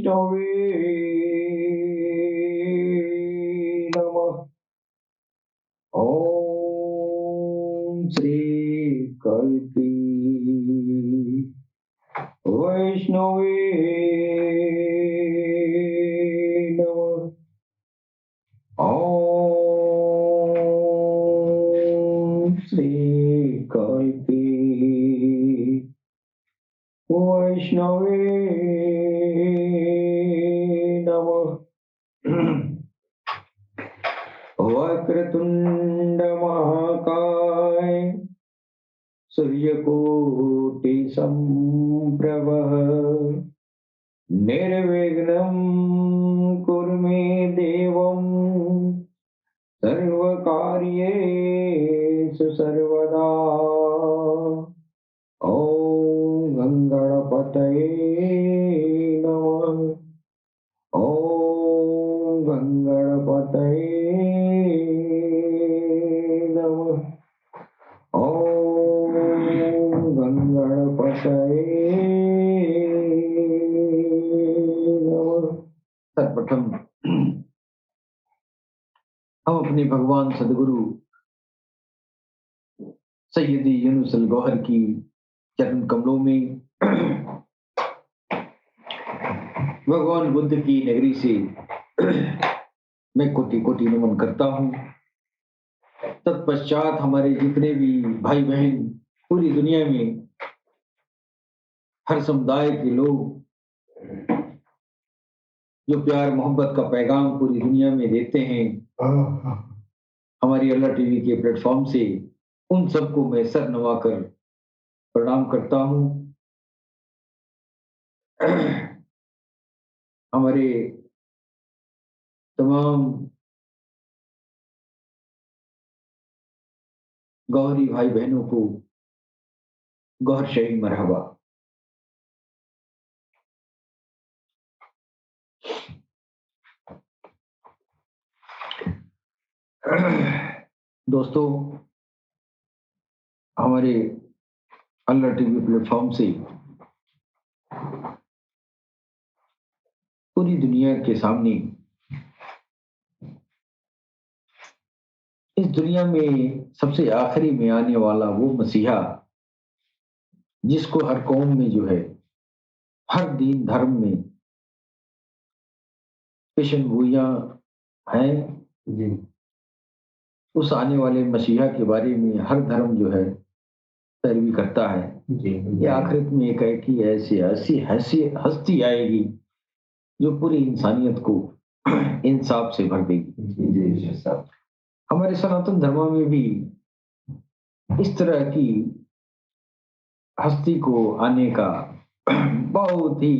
वैष्णवे नमः। ओम श्री कल्की वैष्णवे नमः। ओम श्री कल्की वैष्णवे नमः। वक्रतुंड महाकाय सूर्यकोटि संप्रभ निर्विघ्नं कुरु मे देवं सर्वकार्येषु सर्वदा। ओम गंगणपतये नमः। ओम गंगणपतये नमः। ओम गंगणपतये नमः। सर्वप्रथम हम अपने भगवान सदगुरु सैयदी यूनुस अल गौहर की चरण कमलों में भगवान बुद्ध की नगरी से मैं कोटि कोटि नमन करता हूँ। तत्पश्चात हमारे जितने भी भाई बहन पूरी दुनिया में हर समुदाय के लोग जो प्यार मोहब्बत का पैगाम पूरी दुनिया में देते हैं हमारी अल्लाह टीवी के प्लेटफॉर्म से, उन सबको मैं सर नवाकर प्रणाम करता हूँ। हमारे तमाम गौहरी भाई बहनों को गौहर शही मरहबा। दोस्तों, हमारे अल्लाह टीवी प्लेटफॉर्म से पूरी दुनिया के सामने इस दुनिया में सबसे आखिरी में आने वाला वो मसीहा जिसको हर कौम में जो है, हर दीन धर्म में पेशन गोइयां हैं जी, उस आने वाले मसीहा के बारे में हर धर्म जो है पैरवी करता है जी। ये आखिरत में एक है कि ऐसी हस्ती आएगी जो पूरी इंसानियत को इंसाफ से भर देगी जी। हमारे सनातन धर्म में भी इस तरह की हस्ती को आने का बहुत ही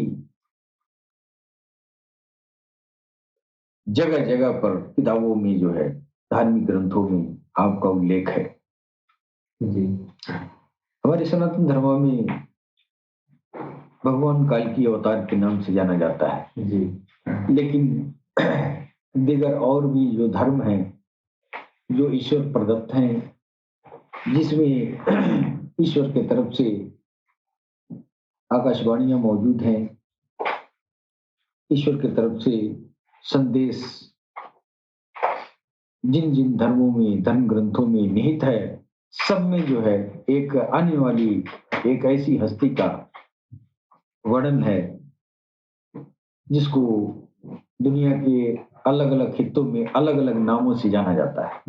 जगह जगह पर किताबों में जो है, धार्मिक ग्रंथों में आपका उल्लेख है जी। हमारे सनातन धर्म में भगवान काल की अवतार के नाम से जाना जाता है जी। लेकिन दीगर और भी जो धर्म हैं जो ईश्वर प्रदत्त हैं, जिसमें ईश्वर के तरफ से आकाशवाणियां मौजूद हैं, ईश्वर की तरफ से संदेश जिन जिन धर्मों में, धर्म ग्रंथों में निहित है, सब में जो है एक आने वाली एक ऐसी हस्ती का वर्णन है जिसको दुनिया के अलग अलग खित्तों में अलग अलग नामों से जाना जाता है।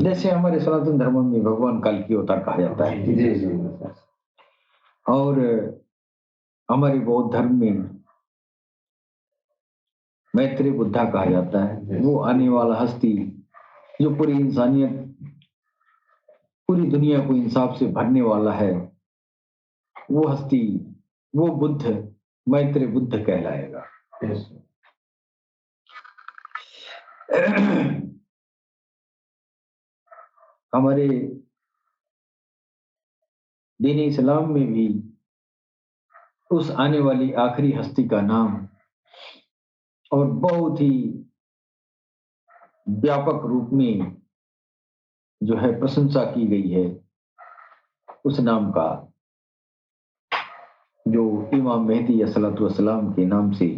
जैसे हमारे सनातन धर्म में भगवान काल की अवतार कहा जाता है और हमारे बौद्ध धर्म में मैत्री बुद्धा कहा जाता है। वो आने वाला हस्ती जो पूरी इंसानियत, पूरी दुनिया को इंसाफ से भरने वाला है, वो हस्ती, वो बुद्ध मैत्री बुद्ध कहलाएगा। हमारे दीन इस्लाम में भी उस आने वाली आखिरी हस्ती का नाम और बहुत ही व्यापक रूप में जो है प्रशंसा की गई है उस नाम का, जो इमाम मेहदी अलैहिस्सलाम के नाम से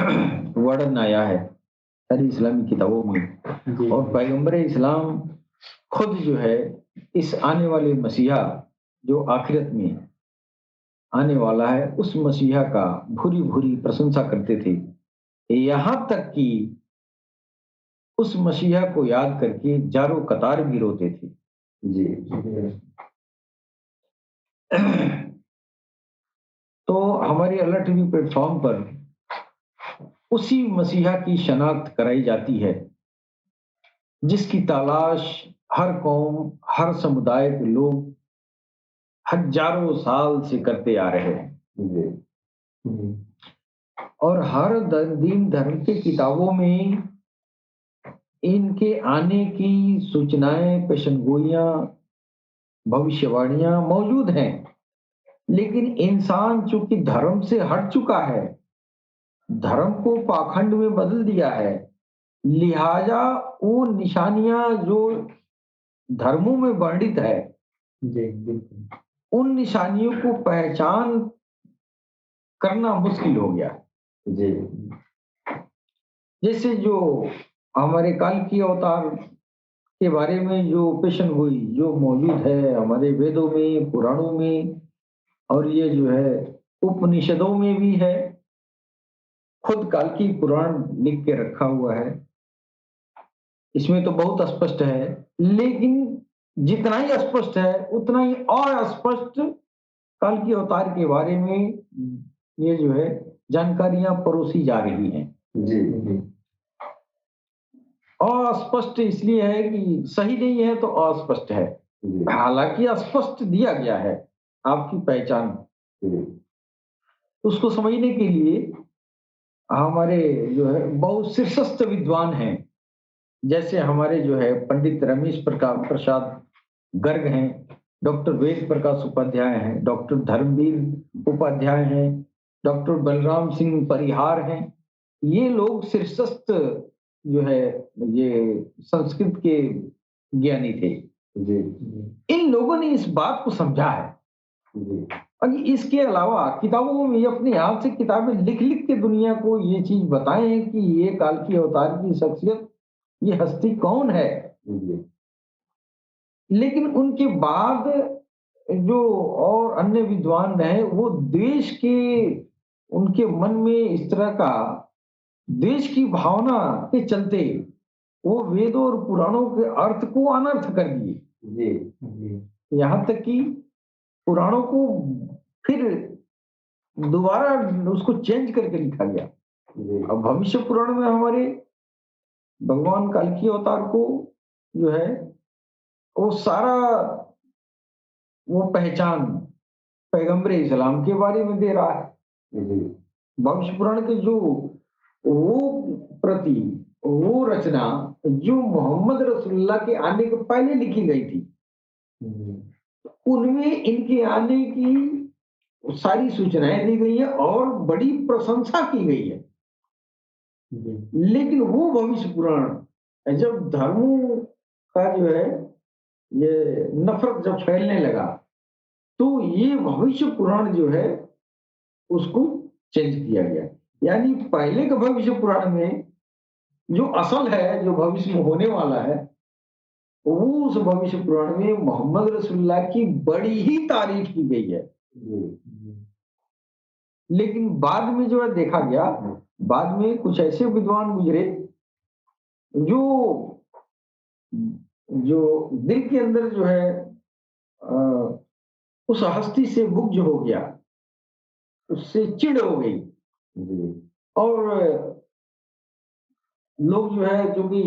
वर्णन आया है सारी इस्लामी किताबों में। और पैगंबर इस्लाम खुद जो है इस आने वाले मसीहा जो आखिरत में आने वाला है उस मसीहा का भूरी भूरी प्रशंसा करते थे, यहाँ तक कि उस मसीहा को याद करके जारो कतार भी रोते थे। जी। तो हमारे अलर्ट टीवी प्लेटफॉर्म पर उसी मसीहा की शनाख्त कराई जाती है जिसकी तलाश हर कौम, हर समुदाय के लोग हजारों साल से करते आ रहे हैं। और हर दीन धर्म की किताबों में इनके आने की सूचनाएं, पेशनगोइयां, भविष्यवाणियां मौजूद हैं, लेकिन इंसान चूंकि धर्म से हट चुका है, धर्म को पाखंड में बदल दिया है, लिहाजा वो निशानियां जो धर्मों में वर्णित है, उन निशानियों को पहचान करना मुश्किल हो गया। जी। जैसे जो हमारे काल की अवतार के बारे में जो पेशन हुई, जो मौजूद है हमारे वेदों में, पुराणों में, और ये जो है उपनिषदों में भी है, खुद काल की पुराण लिख के रखा हुआ है, इसमें तो बहुत स्पष्ट है। लेकिन जितना ही स्पष्ट है उतना ही और स्पष्ट काल की अवतार के बारे में ये जो है जानकारियां परोसी जा रही हैं। जी। अस्पष्ट इसलिए है कि सही नहीं है तो अस्पष्ट है, हालांकि स्पष्ट दिया गया है आपकी पहचान। उसको समझने के लिए हमारे जो है बहुत शीर्षस्थ विद्वान हैं, जैसे हमारे जो है पंडित रमेश प्रसाद गर्ग हैं, डॉक्टर वेद प्रकाश उपाध्याय हैं, डॉक्टर धर्मवीर उपाध्याय हैं, डॉक्टर बलराम सिंह परिहार हैं। ये लोग शीर्षस्थ जो है ये संस्कृत के ज्ञानी थे। जी। इन लोगों ने इस बात को समझा है। जी। और इसके अलावा किताबों में अपने आप से किताबें लिख लिख के दुनिया को ये चीज बताए हैं कि ये काल की अवतार की शख्सियत, ये हस्ती कौन है। जी। लेकिन उनके बाद जो और अन्य विद्वान रहे वो देश के, उनके मन में इस तरह का देश की भावना के चलते वो वेदों और पुराणों के अर्थ को अनर्थ कर दिए। जी। यहाँ तक कि पुराणों को फिर दोबारा उसको चेंज करके लिखा गया। अब भविष्य पुराण में हमारे भगवान कल्कि अवतार को जो है वो सारा वो पहचान पैगंबर इस्लाम के बारे में दे रहा है। भविष्य पुराण के जो वो प्रति वो रचना जो मोहम्मद रसूलुल्लाह के आने के पहले लिखी गई थी, उनमें इनके आने की सारी सूचनाएं दी गई है और बड़ी प्रशंसा की गई है। लेकिन वो भविष्य पुराण जब धर्मों का जो है ये नफरत जब फैलने लगा तो ये भविष्य पुराण जो है उसको चेंज किया गया। यानी पहले के भविष्य पुराण में जो असल है, जो भविष्य में होने वाला है, वो उस भविष्य पुराण में मोहम्मद रसूलुल्लाह की बड़ी ही तारीफ की गई है। लेकिन बाद में जो है देखा गया, बाद में कुछ ऐसे विद्वान गुजरे जो दिल के अंदर जो है उस हस्ती से मुग्ध हो गया, उससे चिढ़ हो गई। और लोग जो है, जो कि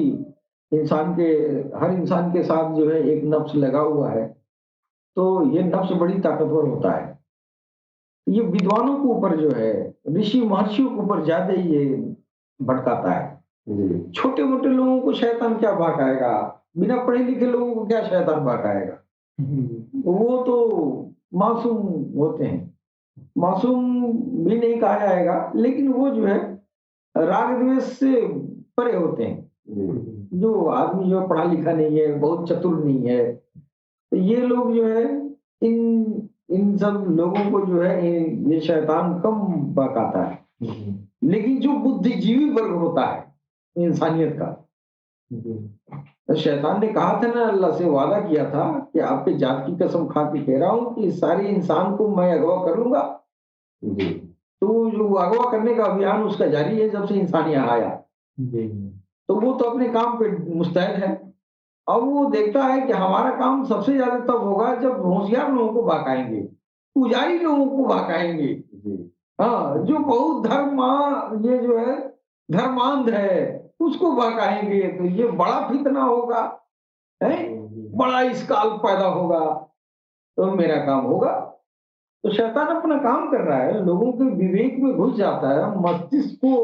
हर इंसान के साथ जो है एक नफ्स लगा हुआ है, तो ये नफ्स बड़ी ताकतवर होता है। ये विद्वानों के ऊपर जो है, ऋषि महर्षियों के ऊपर ज्यादा ये भटकाता है। छोटे मोटे लोगों को शैतान क्या भटकाएगा, बिना पढ़े लिखे लोगों को क्या शैतान भटकाएगा। वो तो मासूम होते हैं, मासूम भी नहीं कहा जाएगा, लेकिन वो जो है राग द्वेष से परे होते हैं। जो आदमी जो पढ़ा लिखा नहीं है, बहुत चतुर नहीं है, तो ये लोग जो है इन सब लोगों को जो है ये शैतान कम बहकाता है। लेकिन जो बुद्धिजीवी वर्ग होता है इंसानियत का, तो शैतान ने कहा था ना, अल्लाह से वादा किया था कि आपके जात की कसम खा के कह रहा हूं कि सारे इंसान को मैं अगवा कर लूंगा। तो जो अगवा करने का अभियान उसका जारी है जब से इंसान यहाँ आया। तो वो तो अपने काम पे मुस्तैद है। अब वो देखता है कि हमारा काम सबसे ज्यादा तब होगा जब होशियार लोगों को बहकाएंगे, पुजारी लोगों को बहकाएंगे। हाँ, जो बहुत ये जो है धर्मांध है उसको बहकाएंगे, तो ये बड़ा फितना होगा, है बड़ा इसकाल पैदा होगा, तो मेरा काम होगा। तो शैतान अपना काम कर रहा है, लोगों के विवेक में घुस जाता है, मस्तिष्क को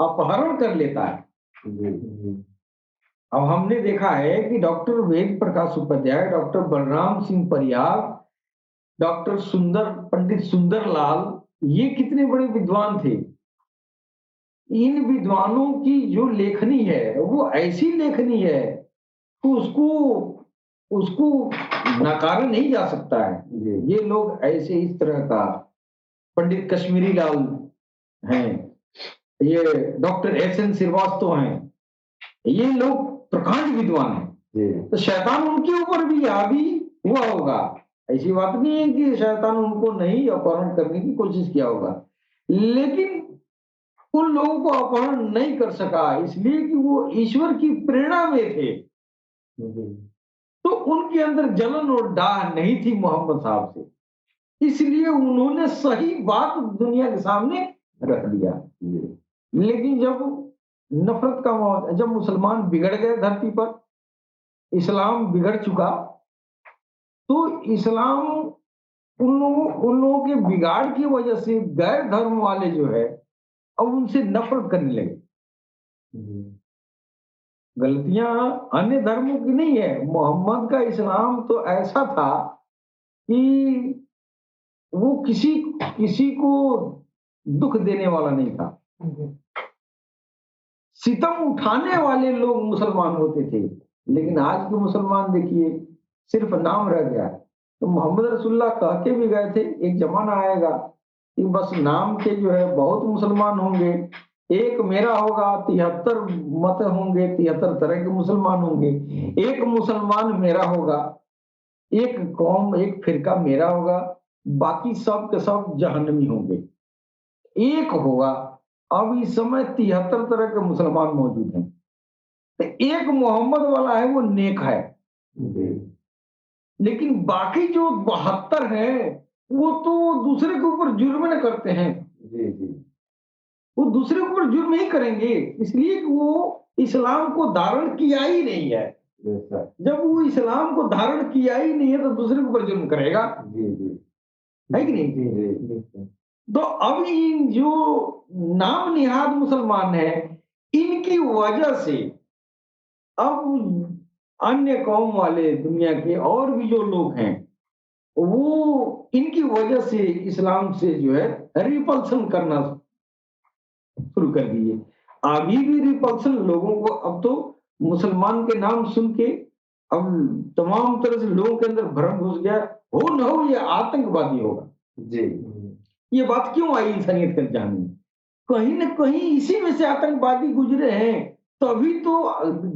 अपहरण कर लेता है। अब हमने देखा है कि doctor Ved Prakash Upadhyay, doctor Balram Singh Parihar, doctor Pandit Sundarlal, ये कितने बड़े विद्वान थे। इन विद्वानों की जो लेखनी है वो ऐसी लेखनी है कि उसको उसको नकारा नहीं जा सकता है। ये लोग ऐसे इस तरह का, पंडित कश्मीरी लाल हैं, ये डॉक्टर एस.एन. श्रीवास्तव हैं, ये लोग प्रकांड विद्वान हैं। तो शैतान उनके ऊपर भी हावी हुआ होगा। ऐसी बात नहीं है कि शैतान उनको नहीं अपहरण करने की कोशिश किया होगा, लेकिन उन लोगों को अपहरण नहीं कर सका इसलिए कि वो ईश्वर की प्रेरणा में थे। तो उनके अंदर जलन और डाह नहीं थी मोहम्मद साहब से, इसलिए उन्होंने सही बात दुनिया के सामने रख दिया। लेकिन जब नफरत का जब मुसलमान बिगड़ गए धरती पर, इस्लाम बिगड़ चुका, तो इस्लाम उन लोगों के बिगाड़ की वजह से गैर धर्म वाले जो है अब उनसे नफरत करने लगे। गलतियां अन्य धर्मों की नहीं है, मोहम्मद का इस्लाम तो ऐसा था कि वो किसी किसी को दुख देने वाला नहीं था। सितम उठाने वाले लोग मुसलमान होते थे, लेकिन आज के मुसलमान देखिए सिर्फ नाम रह गया। तो मोहम्मद रसूलुल्लाह कह के भी गए थे एक जमाना आएगा कि बस नाम के जो है बहुत मुसलमान होंगे, एक मेरा होगा, 73 मत होंगे, 73 तरह के मुसलमान होंगे, एक मुसलमान मेरा होगा, एक कौम एक फिरका मेरा होगा, बाकी सब के सब जहन्नमी होंगे, एक होगा। अब इस समय 73 तरह के मुसलमान मौजूद हैं, तो एक मोहम्मद वाला है वो नेक है, लेकिन बाकी जो 72 है वो तो दूसरे के ऊपर जुर्म न करते हैं। वो दूसरे के ऊपर जुर्म नहीं करेंगे, इसलिए कि वो इस्लाम को धारण किया ही नहीं है। जब वो इस्लाम को धारण किया ही नहीं है तो दूसरे के ऊपर जुर्म करेगा, है कि नहीं? तो अब इन जो नाम निहाद मुसलमान है, इनकी वजह से अब अन्य कौम वाले दुनिया के और भी जो लोग हैं वो इनकी वजह से इस्लाम से जो है रिपल्सन करना शुरू कर दिए। अभी भी रिपल्सन लोगों को, अब तो मुसलमान के नाम सुन के अब तमाम तरह से लोगों के अंदर भ्रम घुस गया, हो न हो ये आतंकवादी होगा। जी, ये बात क्यों आई इंसानियत के जान में? कहीं न कहीं इसी में से आतंकवादी गुजरे हैं, तभी तो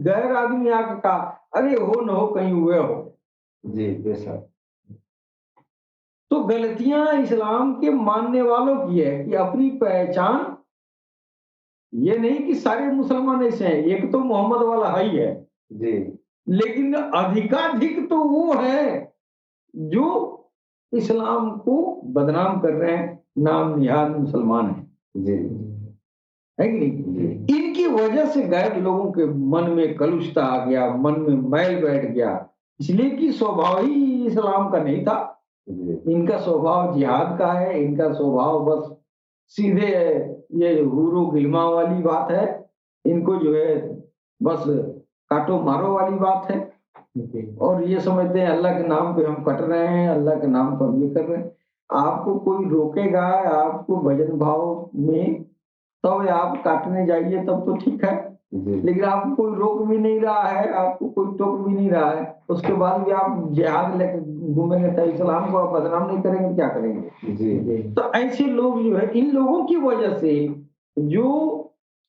गैर आदमी आके कहा अरे हो न हो कहीं हुए हो। जी बेशक। तो गलतियां इस्लाम के मानने वालों की है कि अपनी पहचान, ये नहीं कि सारे मुसलमान ऐसे हैं, एक तो मोहम्मद वाला है ही है जी, लेकिन अधिकाधिक तो वो है जो इस्लाम को बदनाम कर रहे हैं, नाम निहाद मुसलमान है जी, है कि नहीं? इनकी वजह से गैर लोगों के मन में कलुषता आ गया, मन में मैल बैठ गया, इसलिए कि स्वभाव ही इस्लाम का नहीं था। इनका स्वभाव जिहाद का है, इनका स्वभाव बस सीधे ये हुरो गिलमा वाली बात है, इनको जो है बस काटो मारो वाली बात है, और ये समझते हैं अल्लाह के नाम पे हम कट रहे हैं, अल्लाह के नाम पर हम ये कर रहे हैं। आपको कोई रोकेगा आपको भजन भाव में, तब आप काटने जाइए तब तो ठीक है, लेकिन आपको कोई रोक भी नहीं रहा है, आपको कोई टोक भी नहीं रहा है, उसके बाद भी आप जिहाद लेकर घूमेंगे तो इस्लाम को आप बदनाम नहीं करेंगे, क्या करेंगे? तो ऐसे लोग जो है, इन लोगों की वजह से जो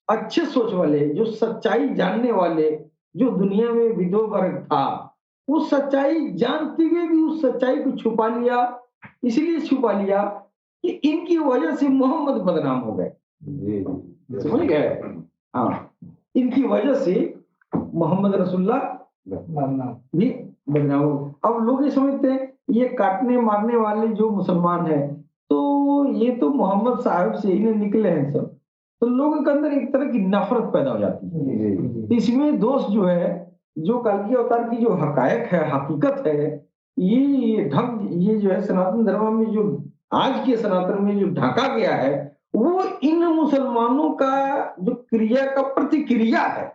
अच्छे सोच वाले, जो सच्चाई जानने वाले, जो दुनिया में विदो वर्ग था, वो सच्चाई जानते हुए भी उस सच्चाई को छुपा लिया, इसलिए छुपा लिया कि इनकी वजह से मोहम्मद बदनाम हो गए। समझ गए? हाँ, इनकी वजह से मोहम्मद रसूलुल्लाह भी बदनाम हो। अब लोग ये समझते हैं ये काटने मारने वाले जो मुसलमान है, तो ये तो मोहम्मद साहब से ही निकले हैं सब, तो लोगों के अंदर एक तरह की नफरत पैदा हो जाती है। इसमें दोस्त जो है, जो कल्कि अवतार की जो हकायक है, हकीकत है, ये ढंग, ये जो है सनातन धर्म में जो आज के सनातन में जो ढका गया है, वो इन मुसलमानों का जो क्रिया का प्रतिक्रिया है।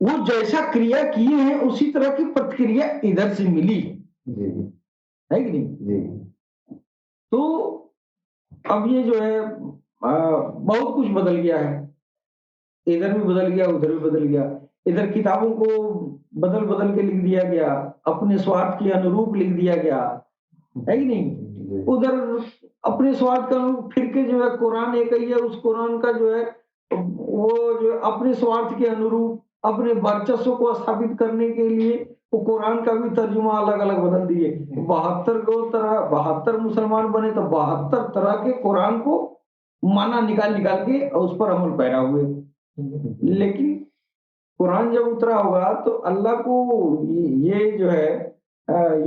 वो जैसा क्रिया किए हैं उसी तरह की प्रतिक्रिया इधर से मिली है कि नहीं? तो अब ये जो है बहुत कुछ बदल गया है, इधर भी बदल गया, उधर भी बदल गया। इधर किताबों को बदल बदल के लिख दिया गया, अपने स्वार्थ के अनुरूप लिख दिया गया, है कि नहीं? उधर अपने स्वार्थ के अनुरूप फिर के जो है कुरान एक ही है, उस कुरान का जो है वो जो अपने स्वार्थ के अनुरूप अपने वर्चस्व को स्थापित करने के लिए वो कुरान का भी तर्जुमा अलग अलग बदल दिए। 72 मुसलमान बने तो 72 तरह के कुरान को माना निकाल निकाल के और उस पर अमल पैरा हुए। लेकिन कुरान जब उतरा होगा तो अल्लाह को ये जो है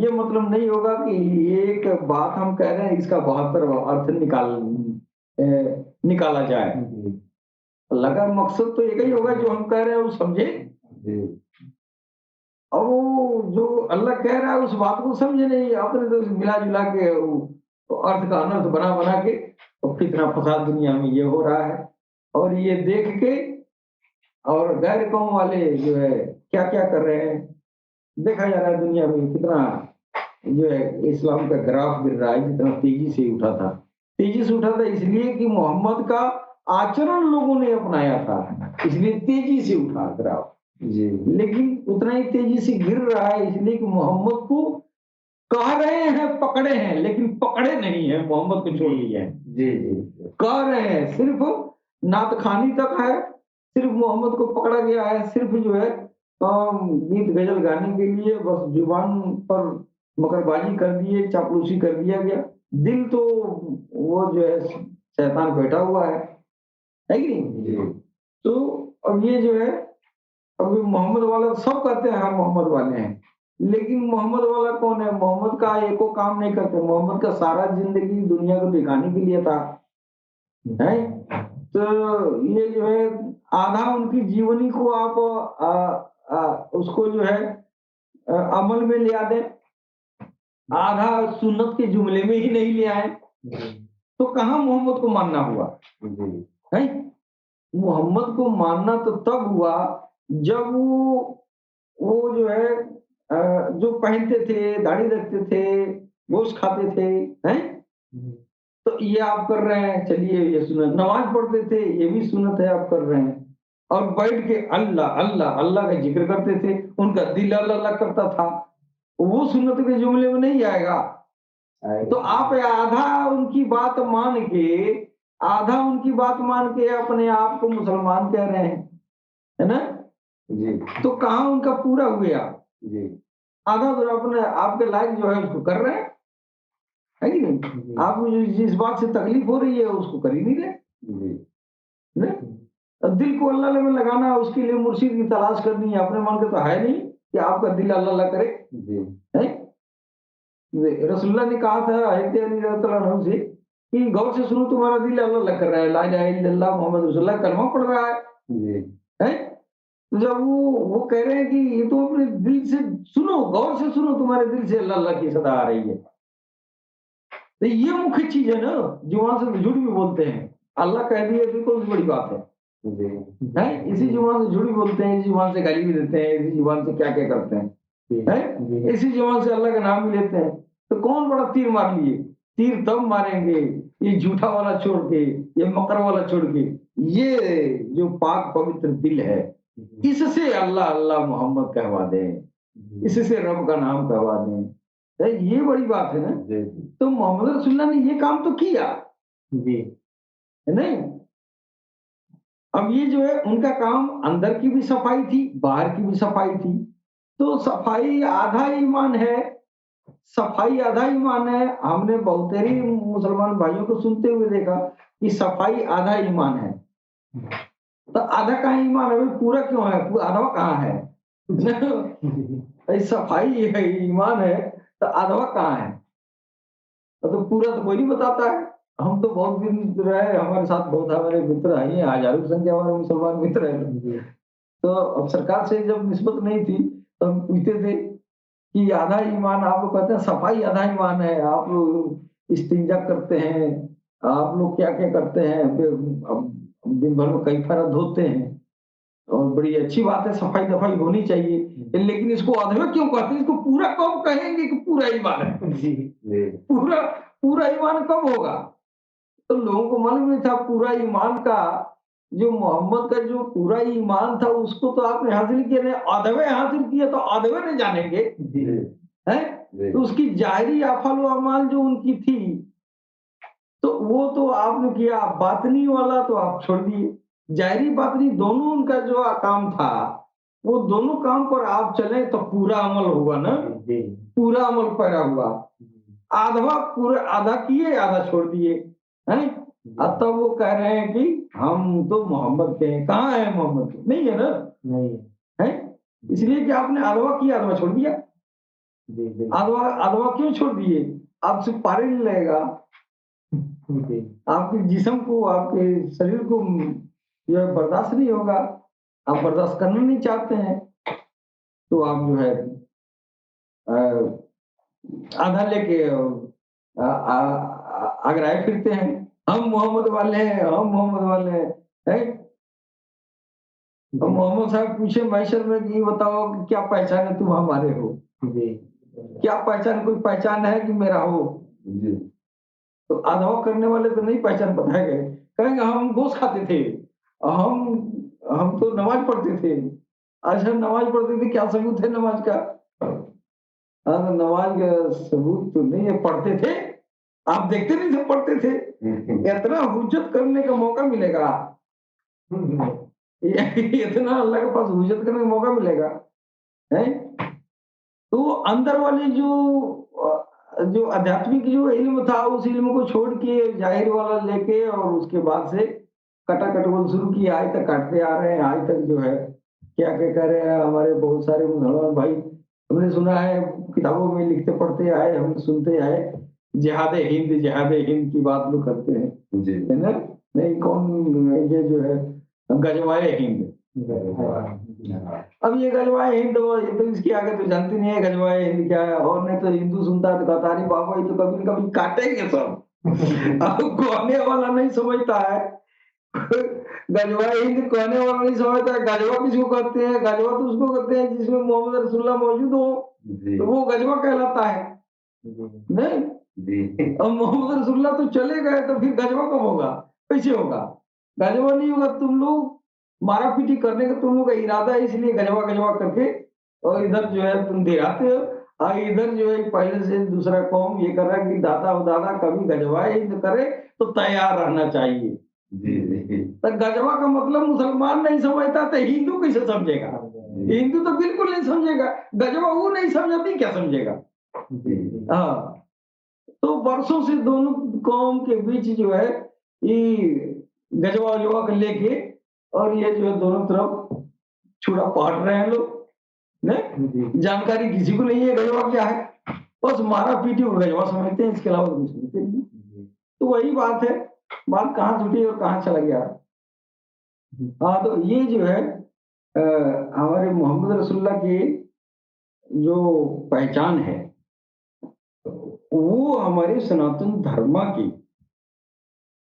ये मतलब नहीं होगा कि एक बात हम कह रहे हैं इसका 72 अर्थ निकाला जाए। अल्लाह का मकसद तो एक ही होगा, जो हम कह रहे हैं वो समझे, और वो जो अल्लाह कह रहा है उस बात को समझे नहीं, अपने तो मिला जुला के अर्थ का अनर्थ बना बना के और कितना फसाद दुनिया में ये हो रहा है। और ये देख के और गैर कौम वाले जो है क्या क्या कर रहे हैं, देखा जा रहा है दुनिया में कितना जो है इस्लाम का ग्राफ गिर रहा है, जितना तेजी से उठा था। तेजी से उठा था इसलिए कि मोहम्मद का आचरण लोगों ने अपनाया था, इसलिए तेजी से उठा ग्राफ जी। लेकिन उतना ही तेजी से गिर रहा है इसलिए कि मोहम्मद को कह रहे हैं पकड़े हैं, लेकिन पकड़े नहीं है, मोहम्मद को छोड़ दिया है। जी जी, कह रहे हैं, सिर्फ नातखानी तक है, सिर्फ मोहम्मद को पकड़ा गया है, सिर्फ जो है गीत गजल गाने के लिए बस जुबान पर मकरबाजी कर दिए, चापलूसी कर दिया गया। दिल तो वो जो है शैतान बैठा हुआ है कि नहीं? तो अब ये जो है, अभी मोहम्मद वाला सब कहते हैं हम मोहम्मद वाले हैं, लेकिन मोहम्मद वाला कौन है? मोहम्मद का एको काम नहीं करते। मोहम्मद का सारा जिंदगी दुनिया को दिखाने के लिए था, है? तो ये जो है आधा उनकी जीवनी को आप उसको जो है अमल में ले आ दे, आधा सुन्नत के जुमले में ही नहीं ले आए, तो कहाँ मोहम्मद को मानना हुआ है? मोहम्मद को मानना तो तब हुआ जब वो जो है जो पहनते थे, दाढ़ी रखते थे, गोश्त खाते थे, हैं? तो ये आप कर रहे हैं, चलिए ये सुन्नत। नमाज पढ़ते थे, ये भी सुन्नत है, आप कर रहे हैं। और बैठ के अल्लाह अल्लाह अल्लाह का जिक्र करते थे, उनका दिल अल्लाह अल्लाह करता था, वो सुन्नत के जुमले में नहीं आएगा। तो आप आधा उनकी बात मान के अपने आप को मुसलमान कह रहे हैं, है ना? जी। तो कहाँ उनका पूरा हुए आप? जी। आधा तो अपने आपके लायक जो है उसको कर रहे हैं, है कि नहीं? आपको जिस बात से तकलीफ हो रही है उसको कर ही नहीं रहे। दिल को अल्लाह में लगाना, उसके लिए मुर्शिद की तलाश करनी है, अपने मन के तो है नहीं कि आपका दिल अल्लाह अल्लाह करे। है? रसूलुल्लाह ने कहा था हज़रत अली रज़ियल्लाहु अन्हु से कि गौर से सुनो, तुम्हारा दिल अल्लाह अल्लाह कर रहा है, ला इलाहा इल्लल्लाह मोहम्मद रसूलुल्लाह कलमा पढ़ रहा है। हैं? तो जब वो कह रहे हैं कि ये तो अपने दिल से सुनो, गौर से सुनो, तुम्हारे दिल से अल्लाह अल्लाह की सदा आ रही है। तो ये मुख्य चीज है ना, जुबान से झूठ भी बोलते हैं, अल्लाह कह दिए तो कौन सी बड़ी बात है? इसी जुबान से झूठ भी बोलते हैं, इसी जुबान से गाली भी देते हैं, इसी जुबान से क्या क्या करते हैं, इसी जुबान से अल्लाह का नाम भी लेते हैं। तो कौन बड़ा तीर मार लिए? तीर तब मारेंगे ये झूठा वाला छोड़ के, ये मकर वाला छोड़ के, ये जो पाक पवित्र दिल है, इससे अल्लाह अल्लाह मोहम्मद कहवा दें, इससे रब का नाम कहवा दें। ये बड़ी बात है ना। तो मोहम्मद रसूलुल्लाह ने ये काम तो किया, है नहीं? अब ये जो है उनका काम, अंदर की भी सफाई थी, बाहर की भी सफाई थी। तो सफाई आधा ईमान है, सफाई आधा ईमान है। हमने बहुतेरी मुसलमान भाइयों को सुनते हुए देखा कि सफाई आधा ईमान है। तो आधा कहाँ ईमान है भाई, पूरा क्यों है? आधा कहाँ है? भाई सफाई है, ईमान है, तो आधा कहाँ है? तो पूरा तो कोई नहीं बताता है। हम तो बहुत दिन रहे, हमारे साथ बहुत हमारे मित्र हैं, हजारों की संख्या हमारे मुसलमान मित्र हैं। तो अब सरकार से जब निस्बत नहीं थी तो हम पूछते थे कि आधा ईमान, आप लोग कहते हैं सफाई आधा ईमान है, आप लोग इस्तिंजा करते हैं, आप लोग क्या क्या करते हैं, अब दिन भर में कई फरा धोते हैं और बड़ी अच्छी बात है, सफाई दफाई होनी चाहिए, लेकिन इसको अधवा क्यों कहते हैं? इसको पूरा कब कहेंगे कि पूरा ईमान है? पूरा पूरा ईमान कब होगा? तो लोगों को मालूम नहीं था पूरा ईमान का, जो मोहम्मद का जो पूरा ईमान था उसको तो आपने हासिल किया नहीं, आधवे हासिल किया तो आधवे नहीं जानेंगे, हैं? तो उसकी जाहिरी अफल अमाल जो उनकी थी, तो वो तो आपने किया, बातनी वाला तो आप छोड़ दिए। जाहिरी बातनी दोनों उनका जो काम था, वो दोनों काम पर आप चले तो पूरा अमल हुआ ना, पूरा अमल पैरा हुआ। आधा पूरा, आधा किए आधा छोड़ दिए, हैं? अब तब वो कह रहे हैं कि हम तो मोहम्मद के हैं। कहाँ है मोहम्मद के? नहीं है ना, नहीं है। इसलिए कि आपने आधवा किया, आधवा छोड़ दिया। आधवा आधवा क्यों छोड़ दिए? आपसे पारे नहीं लगेगा, आपके जिस्म को, आपके शरीर को जो है बर्दाश्त नहीं होगा, आप बर्दाश्त करना नहीं चाहते हैं, तो आप जो है आधा लेके आगराए फिरते हैं, हम मोहम्मद वाले हैं, हम मोहम्मद वाले हैं, है? तो मोहम्मद साहब पूछे मैशर में कि बताओ कि क्या पहचान है, तुम हमारे हो? क्या पहचान, कोई पहचान है कि मेरा हो? तो अधवा करने वाले तो नहीं पहचान बताए गए, कहेंगे हम गोश्त खाते थे, हम हम तो नमाज पढ़ते थे। अच्छा नमाज पढ़ते थे, क्या सबूत है नमाज का? हाँ, तो नमाज का सबूत तो नहीं है, पढ़ते थे, आप देखते नहीं थे पढ़ते थे। इतना हुज्जत करने का मौका मिलेगा, इतना अल्लाह के पास हुज्जत करने का मौका मिलेगा, है? तो अंदर वाली जो आध्यात्मिक जो इल्म था, उस इल्म को छोड़ के जाहिर वाला लेके और उसके बाद से कटाकट बोल शुरू किया, आज तक काटते आ रहे हैं। आज तक जो है क्या क्या कर रहे हैं हमारे बहुत सारे मुसलमान भाई, हमने सुना है, किताबों में लिखते पढ़ते आए, हम सुनते आए, जिहाद हिंद की बात लोग करते हैं, है ना? नहीं, कौन ये जो है गजवाए हिंद, अब ये गजवाए हिंद, ये तो इसके आगे तो जानती नहीं है गजवाए हिंद क्या है। और नहीं तो हिंदू सुनता है तो कहता अरे बाबा ये तो कभी न कभी काटेंगे सब। अब कहने वाला नहीं समझता है। गजवाए हिंद कहने वाला नहीं समझता है, गजवा किसको कहते हैं? गजवा तो उसको कहते हैं जिसमें मोहम्मद रसूलुल्लाह मौजूद हो, तो वो गजवा कहलाता है, नहीं? अब मोहम्मद रसूलुल्लाह तो चले गए, तो फिर गजवा कब होगा? कैसे होगा? गजवा नहीं होगा, तुम लोग मारा पीटी करने का तुम लोग का इरादा है, इसलिए गजवा गजवा करके और इधर जो है तुम दिखाते हो, और इधर जो है पहले से दूसरा कौम ये कर रहा है कि दादा दादा कभी गजवाए हिंद करे तो तैयार रहना चाहिए। तो गजवा का मतलब मुसलमान नहीं समझता तो हिंदू कैसे समझेगा? हिंदू तो बिल्कुल नहीं समझेगा, गजवा वो नहीं समझा तो क्या समझेगा? हाँ, तो वर्षों से दोनों कौम के बीच जो है ये गजवा वजवा को लेके, और ये जो है दोनों तरफ छुरा पाट रहे हैं लोग, नहीं? जानकारी किसी को नहीं है गजवा क्या है, बस मारा पीटी को गजवा समझते हैं, इसके अलावा कुछ समझते नहीं। तो वही बात है, बात कहाँ छूटी और कहाँ चला गया। हाँ, तो ये जो है हमारे मोहम्मद रसूलुल्लाह की जो पहचान है, वो हमारे सनातन धर्म की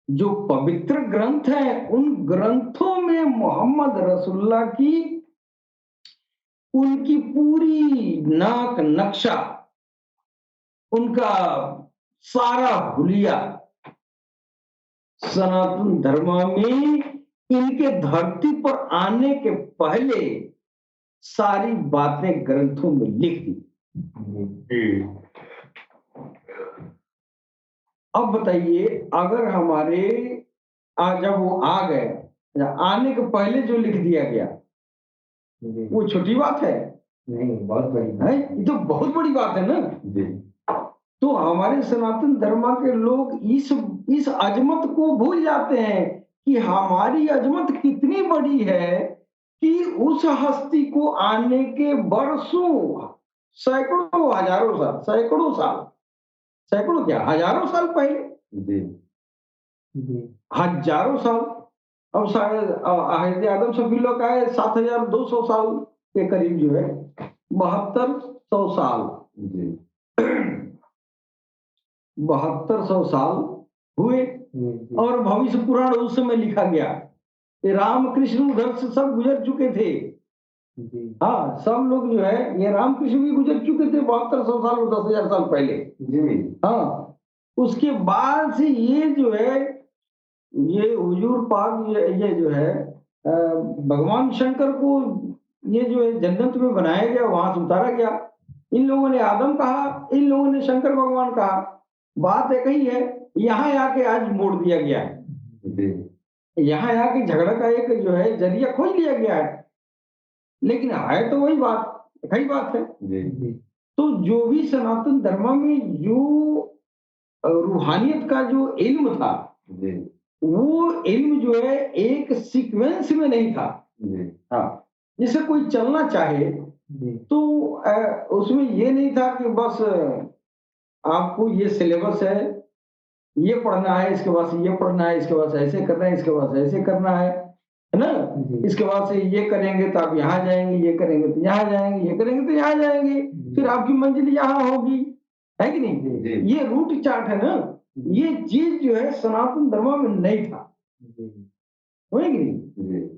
जो पवित्र ग्रंथ है, उन ग्रंथों में मोहम्मद रसूलुल्लाह की उनकी पूरी नाक नक्शा, उनका सारा हुलिया सनातन धर्म में इनके धरती पर आने के पहले सारी बातें ग्रंथों में लिख दी। अब बताइए, अगर हमारे जब वो आ गए, आने के पहले जो लिख दिया गया, वो छोटी बात है? नहीं, बहुत बड़ी है। ये तो बहुत बड़ी बात है ना जी। तो हमारे सनातन धर्म के लोग इस अजमत को भूल जाते हैं कि हमारी अजमत कितनी बड़ी है कि उस हस्ती को आने के वर्षों, सैकड़ों, हजारों साल, सैकड़ों क्या, हजारों साल पहले जी, हजारों साल। अब शायद हज़रत आदम शफील्लाह का है 7200 साल के करीब जो है, 7200 साल जी, 7200 साल हुए। और भविष्य पुराण उस समय लिखा गया कि रामकृष्ण उधर से सब गुजर चुके थे। हाँ, सब लोग जो है, ये रामकृष्ण भी गुजर चुके थे 7200 साल और 10,000 साल पहले जी। हाँ, उसके बाद से ये जो है, ये हुजूर पाक, ये जो है भगवान शंकर को ये जो है जन्नत में बनाया गया, वहां से उतारा गया। इन लोगों ने आदम कहा, इन लोगों ने शंकर भगवान कहा, बात एक ही है। यहाँ आके आज मोड़ दिया गया है, यहाँ आके झगड़ा का एक जो है जरिया खोज लिया गया है, लेकिन है तो वही बात, एक ही बात है जी। तो जो भी सनातन धर्म में जो रूहानियत का जो इल्म था जी, वो इल्म जो है एक सीक्वेंस में नहीं था जी। हाँ, जैसे कोई चलना चाहे तो उसमें ये नहीं था कि बस आपको ये सिलेबस है, ये पढ़ना है, इसके बाद से ये पढ़ना है, इसके बाद से ऐसे करना है, इसके बाद से ऐसे करना है ना? इसके बाद से ये करेंगे तो आप यहाँ जाएंगे, ये करेंगे तो यहाँ जाएंगे, ये करेंगे तो यहाँ जाएंगे, फिर आपकी मंजिल यहाँ होगी, है कि नहीं? ये रूट चार्ट है ना, ये चीज जो है सनातन धर्म में नहीं था, है कि नहीं?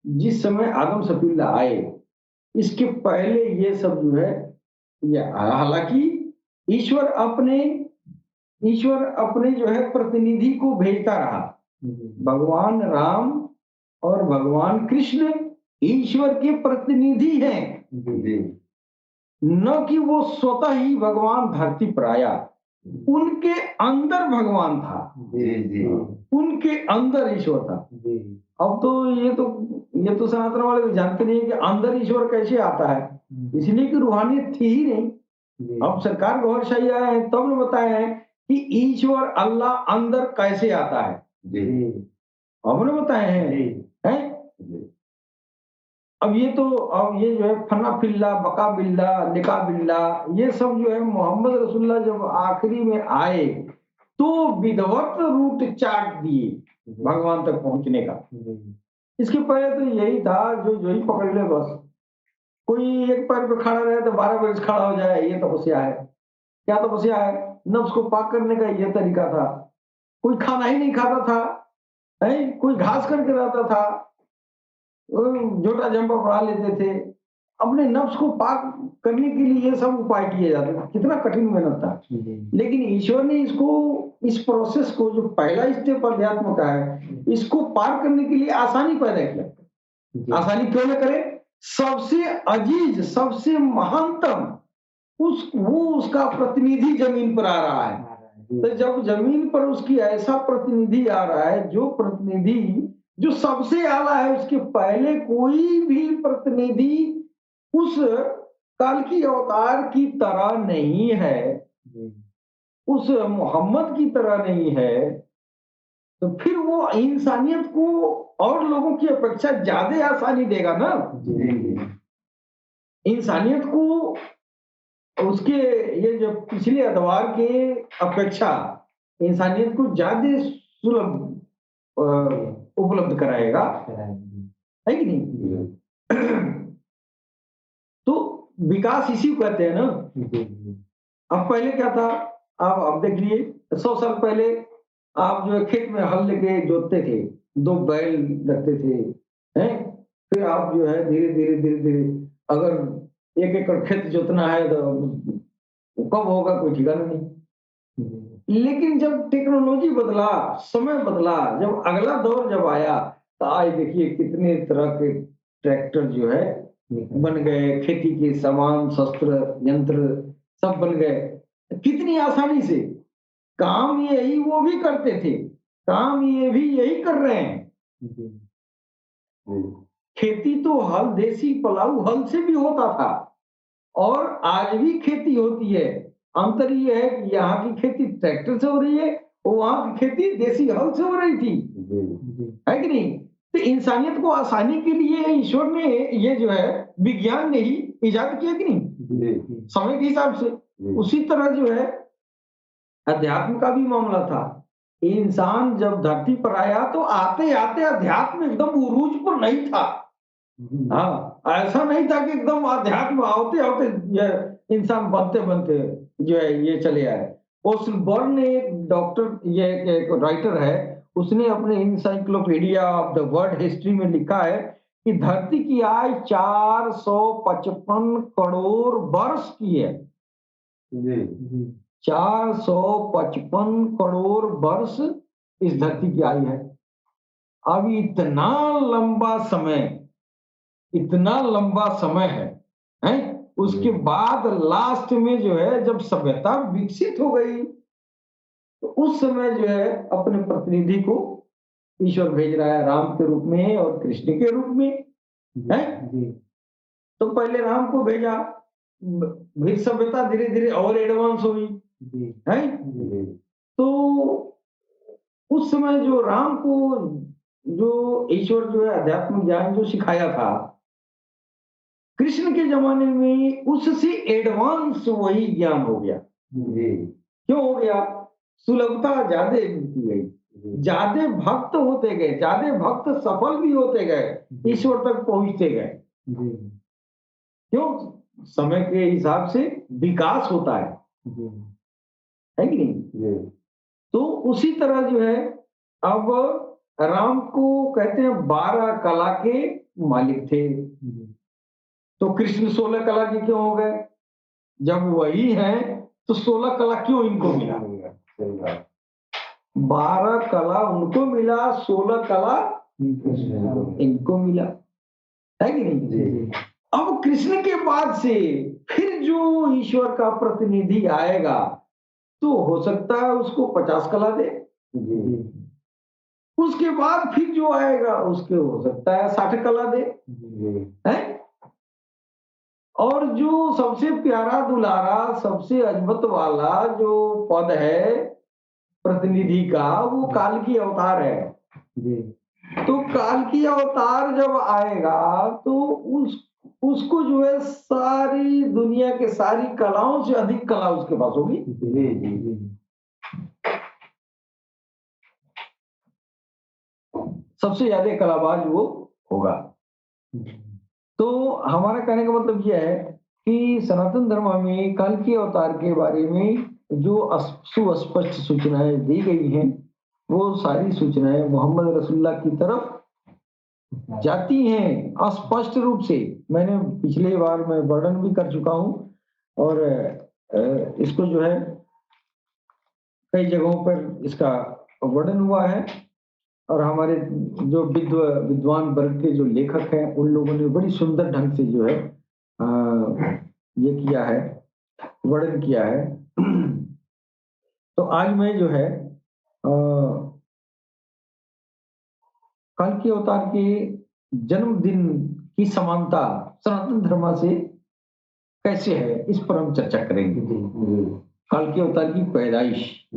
जिस समय आदम शफील्लाह आए, इसके पहले ये सब जो है, ये हालांकि ईश्वर अपने ईश्वर अपने जो है प्रतिनिधि को भेजता रहा। भगवान राम और भगवान कृष्ण ईश्वर के प्रतिनिधि हैं, न कि वो स्वतः ही भगवान धरती पर आया। उनके अंदर भगवान था, उनके अंदर ईश्वर था। अब तो ये तो सनातन वाले भी जानते नहीं है कि अंदर ईश्वर कैसे आता है, इसलिए कि रूहानियत थी ही नहीं। अब सरकार गौरशाही आए हैं तब ने बताया है कि ईश्वर अल्लाह अंदर कैसे आता है, हमने बताए हैं। अब ये जो है फन्ना फिल्ला, बका बिल्ला, निका बिल्ला, ये सब जो है मोहम्मद रसूलुल्लाह जब आखिरी में आए तो विधिवत रूट चार्ट दिए भगवान तक पहुंचने का। इसके पहले तो यही था, जो ही पकड़ ले बस, कोई एक पैर पे खड़ा रहे तो 12 बरस खड़ा हो जाए, ये तपस्या है। क्या तपस्या है? नफ्स को पाक करने का ये तरीका था। कोई खाना ही नहीं खाता था, है? कोई घास करके रहता था, झोटा जंपा पड़ा लेते थे। अपने नफ्स को पाक करने के लिए ये सब उपाय किए जाते थे। कितना कठिन मेहनत था, लेकिन ईश्वर ने इसको, इस प्रोसेस को, जो पहला स्टेप अध्यात्म का है, इसको पार करने के लिए आसानी पैदा किया। आसानी क्यों न करे? सबसे अजीज, सबसे महानतम उसका प्रतिनिधि जमीन पर आ रहा है। तो जब जमीन पर उसकी ऐसा प्रतिनिधि आ रहा है, जो प्रतिनिधि जो सबसे आला है, उसके पहले कोई भी प्रतिनिधि उस कल्कि अवतार की तरह नहीं है, उस मोहम्मद की तरह नहीं है, तो फिर वो इंसानियत को और लोगों की अपेक्षा ज्यादा आसानी देगा ना। इंसानियत को उसके, ये जो पिछले अदवार के अपेक्षा इंसानियत को ज्यादा सुलभ उपलब्ध कराएगा, है कि नहीं? तो विकास इसी को कहते हैं ना। अब पहले क्या था, आप अब देख लिए, 100 साल पहले आप जो है खेत में हल लेके जोतते थे, 2 बैल रखते थे, हैं? फिर आप जो है धीरे धीरे धीरे धीरे, अगर 1 एकड़ खेत जोतना है तो कब होगा कोई ठिकाना नहीं। लेकिन जब टेक्नोलॉजी बदला, समय बदला, जब अगला दौर जब आया, तो आज देखिए कितने तरह के ट्रैक्टर जो है बन गए, खेती के सामान, शस्त्र, यंत्र सब बन गए। कितनी आसानी से काम यही वो भी करते थे, काम ये भी यही कर रहे हैं। खेती तो हल, देसी पलाऊ हल से भी होता था और आज भी खेती होती है। अंतर ये है कि यहाँ की खेती ट्रैक्टर से हो रही है और वहाँ की खेती देसी हल से हो रही थी, है कि नहीं? तो इंसानियत को आसानी के लिए ईश्वर ने ये जो है विज्ञान ने ही इजाद किया कि नहीं, समय के हिसाब से। उसी तरह जो है अध्यात्म का भी मामला था। इंसान जब धरती पर आया तो आते आते अध्यात्म एकदम उरूज पर नहीं था। हाँ, ऐसा नहीं था कि एकदम अध्यात्म होते होते ये इंसान बनते बनते जो है ये चले आए। ओसबर्न ने एक डॉक्टर, ये एक राइटर है, उसने अपने encyclopedia of the world history में लिखा है कि धरती की आयु 455 करोड़ वर्ष की है। 455 करोड़ वर्ष इस धरती की आयु है। अब इतना लंबा समय है? उसके बाद लास्ट में जो है जब सभ्यता विकसित हो गई, तो उस समय जो है अपने प्रतिनिधि को ईश्वर भेज रहा है राम के रूप में और कृष्ण के रूप में, है? तो पहले राम को भेजा, फिर सभ्यता धीरे धीरे और एडवांस हुई, है? तो उस समय जो राम को जो ईश्वर जो है अध्यात्म ज्ञान जो सिखाया था, कृष्ण के जमाने में उससे एडवांस वही ज्ञान हो गया। क्यों हो गया? सुलभता ज्यादा मिलती गई, ज्यादा भक्त होते गए, ज्यादा भक्त सफल भी होते गए, ईश्वर तक पहुंचते गए। क्यों? समय के हिसाब से विकास होता है कि नहीं? तो उसी तरह जो है अब राम को कहते हैं 12 कला के मालिक थे, तो कृष्ण 16 कला के क्यों हो गए? जब वही है तो 16 कला क्यों इनको मिला? 12 कला उनको मिला, 16 कला इनको मिला, है कि नहीं? अब कृष्ण के बाद से फिर जो ईश्वर का प्रतिनिधि आएगा, तो हो सकता है उसको 50 कला दे। उसके बाद फिर जो आएगा उसके हो सकता है 60 कला दे, है? और जो सबसे प्यारा दुलारा, सबसे अजमत वाला जो पद है प्रतिनिधि का, वो काल की अवतार है। तो काल की अवतार जब आएगा तो उसको जो है सारी दुनिया के सारी कलाओं से अधिक कला उसके पास होगी। सबसे ज्यादा कलाबाज वो होगा। तो हमारा कहने का मतलब यह है कि सनातन धर्म में काल के अवतार के बारे में जो सुस्पष्ट सूचनाएं दी गई हैं, वो सारी सूचनाएं मोहम्मद रसूलुल्लाह की तरफ जाती हैं स्पष्ट रूप से। मैंने पिछले बार मैं वर्णन भी कर चुका हूं और इसको जो है कई जगहों पर इसका वर्णन हुआ है और हमारे जो विद्वान वर्ग के जो लेखक हैं उन लोगों ने बड़ी सुंदर ढंग से जो है ये किया है, वर्णन किया है। तो आज मैं जो है कल के अवतार के जन्मदिन की समानता सनातन धर्म से कैसे है, इस पर हम चर्चा करेंगे। कल के अवतार की पैदाइश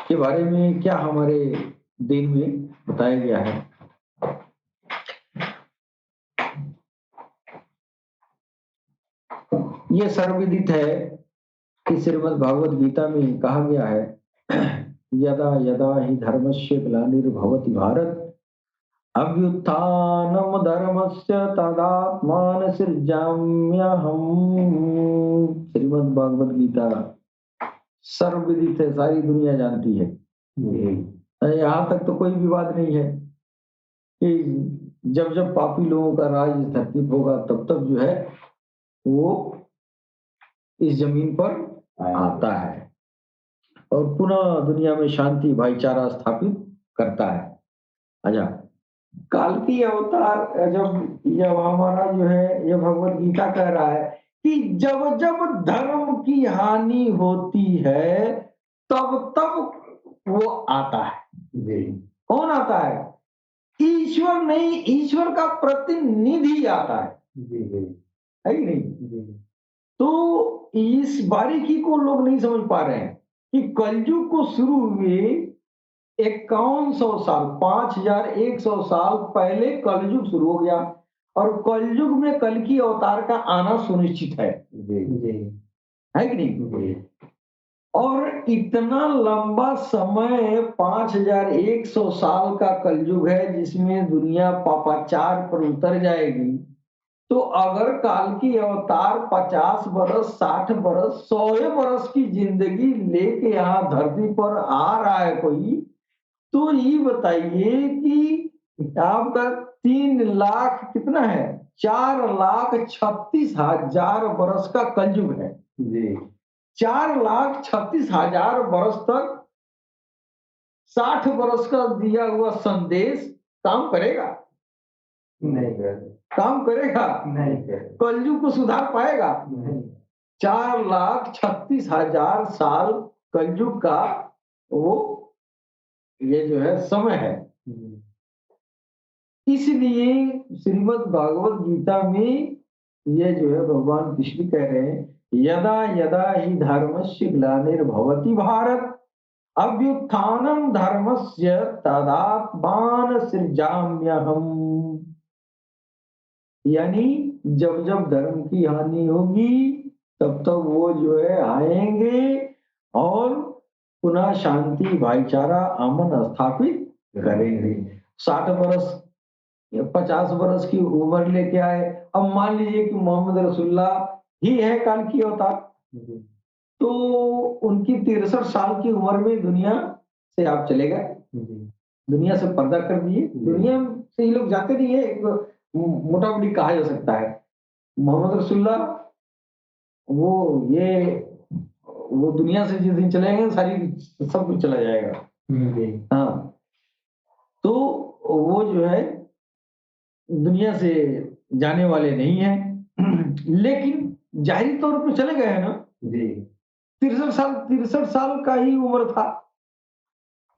के बारे में क्या हमारे दिन में बताया गया है। यह सर्वविदित है कि श्रीमद् भागवत गीता में कहा गया है, यदा यदा ही धर्मस्य ग्लानिर्भवति भारत अभ्युत्थानम धर्मस्य तदात्मान सृजाम्यहम्। श्रीमद् भागवत गीता सर्वविदित है, सारी दुनिया जानती है। यहाँ तक तो कोई विवाद नहीं है कि जब जब पापी लोगों का राज इस धरती पर होगा तब तब जो है वो इस जमीन पर आता है। और पुनः दुनिया में शांति भाईचारा स्थापित करता है। अच्छा, कल्कि अवतार जब हमारा जो है ये भगवत गीता कह रहा है कि जब जब धर्म की हानि होती है तब तब वो आता है। जी कौन आता है? ईश्वर नहीं, ईश्वर का प्रतिनिधि आता है। जी जी है कि नहीं? जी तो इस बारीकी को लोग नहीं समझ पा रहे हैं कि कलयुग को शुरू हुए 5100 साल, 5100 साल पहले कलयुग शुरू हो गया और कलयुग में कल की अवतार का आना सुनिश्चित है। जी जी है कि नहीं? जी और इतना लंबा समय 5100 साल का कलयुग है जिसमें दुनिया पापाचार पर उतर जाएगी। तो अगर काल की अवतार 50 बरस, 60 बरस, 100 बरस की जिंदगी लेके यहाँ धरती पर आ रहा है कोई, तो ये बताइए कि आपका 3 लाख कितना है? 4,36,000 बरस का कलयुग है। जी 4,36,000 बरस तक 60 बरस का दिया हुआ संदेश काम करेगा? नहीं कर काम करेगा? नहीं कर कलयुग को सुधार पाएगा? नहीं 4,36,000 साल कलयुग का वो ये जो है समय है। इसलिए श्रीमद् भागवत गीता में ये जो है भगवान कृष्ण कह रहे हैं, यदा यदा ही धर्मस्य ग्लानिर्भवति भारत अभ्युत्थानं धर्मस्य तदात्मान सृजाम्यहम्। यानी जब जब धर्म की हानि होगी तब तब वो जो है आएंगे और पुनः शांति भाईचारा अमन स्थापित करेंगे। 60 बरस 50 बरस की उम्र लेके आए। अब मान लीजिए कि मोहम्मद रसूलुल्लाह ही है काल की अवतार, तो उनकी 63 साल की उम्र में दुनिया से आप चले गए, दुनिया से पर्दा कर दिए। दुनिया से ये लोग जाते नहीं है, एक मोटा मोटी कहा जा सकता है मोहम्मद रसूलुल्लाह वो दुनिया से जिस दिन चले गए सारी सब कुछ चला जाएगा। हाँ, तो वो जो है दुनिया से जाने वाले नहीं है लेकिन जाहिर तौर पे चले गए हैं ना। जी 63 साल का ही उम्र था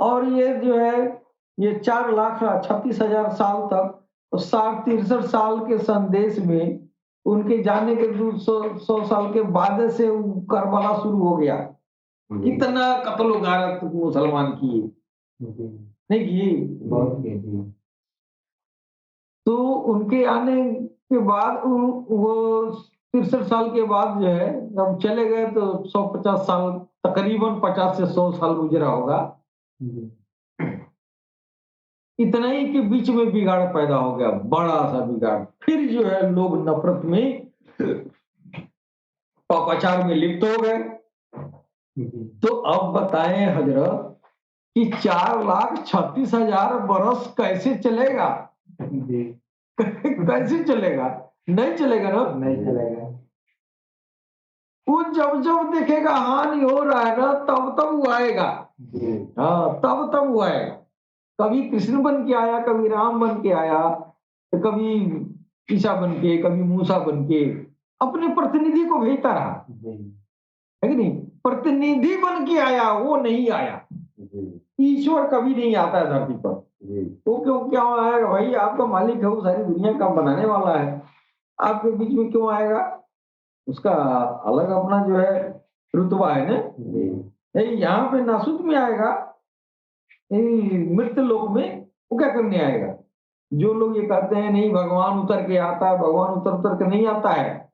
और ये जो है ये 4,36,000 साल तक 63 साल के संदेश में उनके जाने के 200 साल के बाद से करबला शुरू हो गया। कितना कत्ल गारत मुसलमान किए, नहीं किए? बहुत की तो उनके आने के बाद वो 63 साल के बाद जो है जब चले गए तो 150 साल, तकरीबन 50 से 100 साल गुजरा होगा। इतना ही के बीच में बिगाड़ पैदा हो गया, बड़ा सा बिगाड़। फिर जो है लोग नफरत में पापाचार में लिप्त हो गए। तो अब बताएं हजरत कि 4,36,000 बरस कैसे चलेगा? कैसे चलेगा? नहीं चलेगा ना। नहीं चलेगा। वो जब जब देखेगा हानि हो रहा है ना तब तब वो आएगा। हाँ, तब तब वो आएगा। कभी कृष्ण बन के आया, कभी राम बन के आया, तो कभी ईसा बन के, कभी मूसा बन के अपने प्रतिनिधि को भेजता रहा, है कि नहीं? प्रतिनिधि बन के आया, वो नहीं आया। ईश्वर कभी नहीं आता है धरती पर। वो क्या आएगा? भाई आपका मालिक है, वो सारी दुनिया का बनाने वाला है, आपके बीच में क्यों आएगा? उसका अलग अपना जो है रुतबा है ना। यहाँ पे नासुत में आएगा, मृत लोक में वो क्या करने आएगा? जो लोग ये कहते हैं नहीं भगवान उतर के आता है, भगवान उतर उतर के नहीं आता है,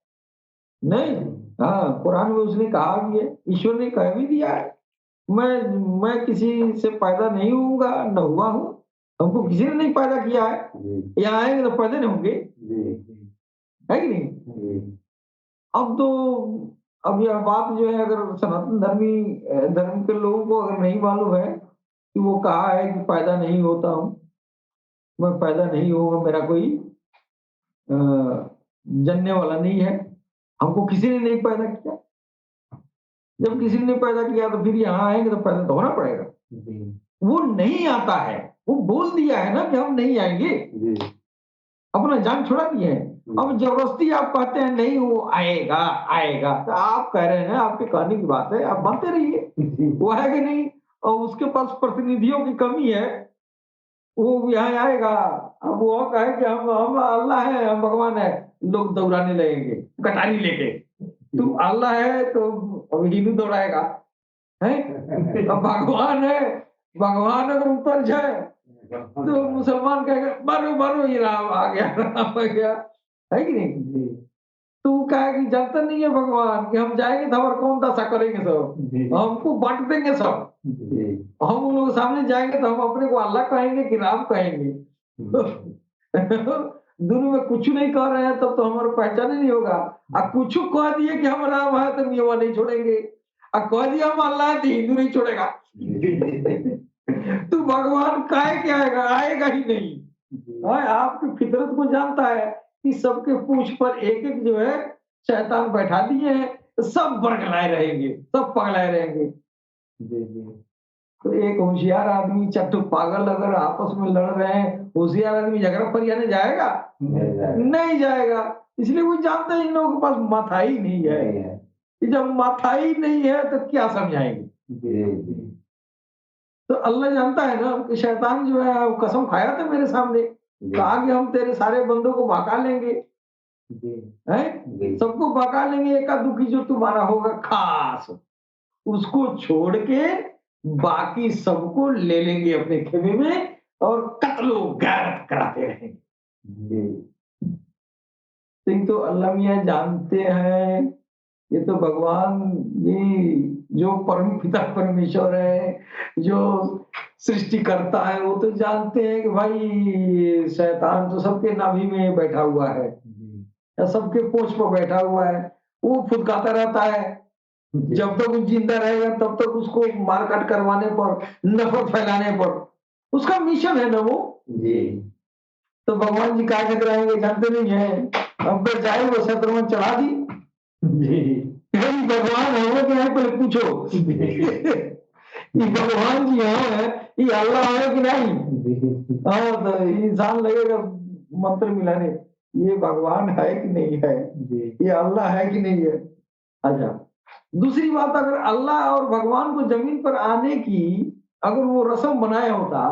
नहीं। हाँ, कुरान में उसने कहा भी है, ईश्वर ने कह भी दिया है, मैं किसी से पैदा नहीं होऊंगा, न हुआ हूं, हमको किसी ने नहीं पैदा किया है, यहाँ आएंगे तो पैदा नहीं होंगे, है कि नहीं? अब यह बात जो है अगर सनातन धर्म के लोगों को अगर नहीं मालूम है कि वो कहा है कि पैदा नहीं होता हूं, मैं पैदा नहीं होगा, मेरा कोई जनने वाला नहीं है, हमको किसी ने नहीं पैदा किया, जब किसी ने पैदा किया तो फिर यहाँ आएंगे तो पैदा तो होना पड़ेगा। जी वो नहीं आता है, वो बोल दिया है ना कि हम नहीं आएंगे, जी अपना जान छुड़ा दिए हैं। अब जबरदस्ती आप कहते हैं नहीं वो आएगा आएगा, तो आप कह रहे हैं, आपके कहने की बात है, आप बनते रहिए, वो है कि नहीं। और उसके पास प्रतिनिधियों की कमी है, वो यहाँ आएगा। अब वो कहे कि हम अल्लाह है, हम भगवान है, लोग दौड़ाने लगेंगे कटारी लेके। तू अल्लाह है तो अब हिंदू दौड़ाएगा है, अब भगवान है, भगवान अगर ऊपर जाए तो मुसलमान कहेगा मारो मारो ये राम आ गया, राम आ गया, है कि नहीं। जी तू कहे कि जानता नहीं है भगवान कि हम जाएंगे तो हमारा कौन दशा करेंगे, सब जी हमको बांट देंगे सब। जी हम उन लोगों के सामने जाएंगे तो हम अपने को अल्लाह कहेंगे कि राम कहेंगे। दोनों में कुछ नहीं कह रहे हैं तब तो हमारा पहचान ही नहीं होगा। अब कुछ कह दिए कि हम राम है तो ये नहीं छोड़ेंगे, अब कह दिया हम अल्लाह है तो हिंदू नहीं छोड़ेगा। तू भगवान काहे के आएगा, आएगा ही नहीं। हाँ, आपकी फितरत को जानता है कि सबके पूंछ पर एक एक जो है शैतान बैठा दिए हैं, तो सब बरगलाए रहेंगे, सब पगलाए रहेंगे। जी जी तो एक होशियार आदमी चट्टू पागल अगर आपस में लड़ रहे हैं, होशियार आदमी झगड़ा फरियाने जाएगा? नहीं जाएगा। इसलिए वो जानते हैं इन लोगों के पास माथा ही नहीं है। कि जब माथा ही नहीं है तो क्या समझाएंगे। जी जी तो अल्लाह जानता है ना कि शैतान जो है वो कसम खाया था मेरे सामने, कहा कि हम तेरे सारे बंदों को भगा लेंगे, जी हैं सबको भगा लेंगे, एका दुखी जो तुम्हारा होगा खास उसको छोड़ के बाकी सबको ले लेंगे अपने खेमे में और कत्लो गारत कराते रहेंगे। जी तो अल्लाह मियाँ जानते हैं, ये तो भगवान जी जो परम पिता परमेश्वर है, जो सृष्टि करता है, वो तो जानते हैं कि भाई शैतान तो सबके नाभि में बैठा हुआ है या सबके पोंछ पर बैठा हुआ है, वो फुदकाता रहता है। जब तक वो जिंदा रहेगा तब तक उसको मार काट करवाने पर, नफरत फैलाने पर उसका मिशन है ना वो। जी तो भगवान जी क्या कहते रहेंगे जानते नहीं है, अब तो चाहे वो शत्रुघ्न चढ़ा दी। जी यही भगवान है कि नहीं पहले पूछो। ये भगवान जी है, ये अल्लाह है कि नहीं। हाँ तो इंसान लगेगा मंत्र मिलाने, ये भगवान है कि नहीं है, ये अल्लाह है कि नहीं है। अच्छा, दूसरी बात, अगर अल्लाह और भगवान को जमीन पर आने की अगर वो रस्म बनाया होता